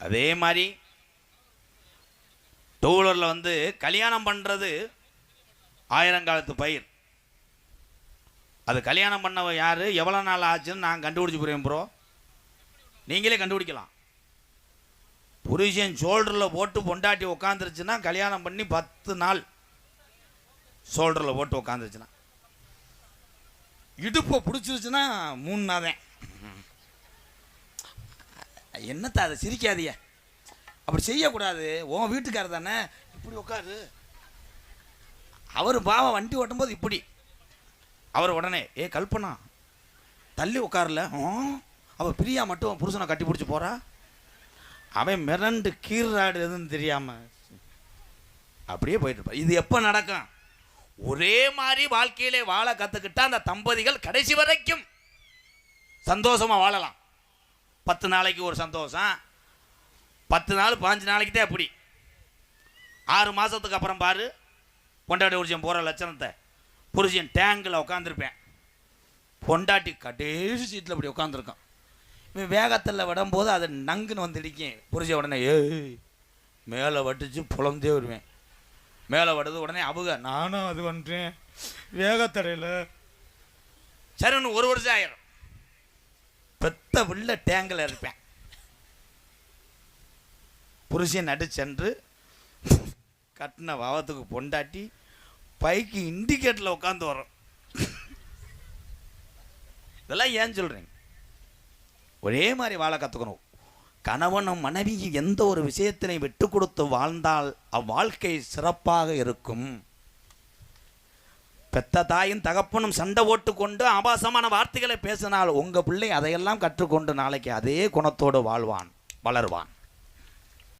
அதே மாதிரி டூ வீலரில் வந்து கல்யாணம் பண்ணுறது ஆயிரங்காலத்து பயிர். அது கல்யாணம் பண்ண யார் எவ்வளோ நாள் ஆச்சுன்னு நான் கண்டுபிடிச்சி போகிறேன் ப்ரோ. நீங்களே கண்டுபிடிக்கலாம். புருஷன் ஷோல்டரில் போட்டு பொண்டாட்டி உட்காந்துருச்சுன்னா கல்யாணம் பண்ணி 10 நாள். ஷோல்டரில் போட்டு உட்காந்துருச்சுன்னா, இடுப்பை பிடிச்சிருச்சுன்னா 3 நாள் தான். என்னத்த அதை சிரிக்காதிய, அப்படி செய்யக்கூடாது. உன் வீட்டுக்காரர் தானே, இப்படி உட்காரு. அவர் பாவம் வண்டி ஓட்டும்போது இப்படி, அவர் உடனே கல்பனா தள்ளி உட்காரல. அவள் பிரியா மட்டும் புருஷனை கட்டி பிடிச்சி போகிறா. அவன் மிரண்டு கீறாடு எதுன்னு தெரியாமல் அப்படியே போயிட்டு இருப்பான். இது எப்போ நடக்கும்? ஒரே மாதிரி வாழ்க்கையிலே வாழ கற்றுக்கிட்டா அந்த தம்பதிகள் கடைசி வரைக்கும் சந்தோஷமாக வாழலாம். 10 நாளைக்கு ஒரு சந்தோஷம், 10 நாள் 5 நாளைக்கு தான் அப்படி. 6 மாதத்துக்கு அப்புறம் பாரு பொண்டாட்டி புருஷன் போகிற லட்சணத்தை. புருஷன் டேங்கில் உட்காந்துருப்பேன், பொண்டாட்டி கடைசி சீட்டில் அப்படி உட்காந்துருக்கான். இவன் வேகத்தில் விடும்போது அது நங்குன்னு வந்து இடிக்கும். புருஷன் உடனே மேலே வட்டிச்சு புலந்தே வருவேன். மேலே வடுது உடனே அவுக நானும் அது பண்ணுறேன் வேகத்தடையில். சரி, ஒன்று 1 வருஷம் ஆயிரும். பெத்த பிள்ளை டேங்கில் இருப்பேன். புருஷன் நடு சென்று கட்டின பாவத்துக்கு பொண்டாட்டி பைக்கு இண்டிகேட்டரில் உட்காந்து வரும். இதெல்லாம் ஏன் சொல்கிறேங்க? ஒரே மாதிரி வாழ கற்றுக்கணும். கணவனும் மனைவியும் எந்த ஒரு விஷயத்தினை விட்டு கொடுத்து வாழ்ந்தால் அவ்வாழ்க்கை சிறப்பாக இருக்கும். பெத்த தாயும் தகப்பனும் சண்டை ஓட்டு கொண்டு ஆபாசமான வார்த்தைகளை பேசினால் உங்கள் பிள்ளை அதையெல்லாம் கற்றுக்கொண்டு நாளைக்கு அதே குணத்தோடு வாழ்வான், வளர்வான்.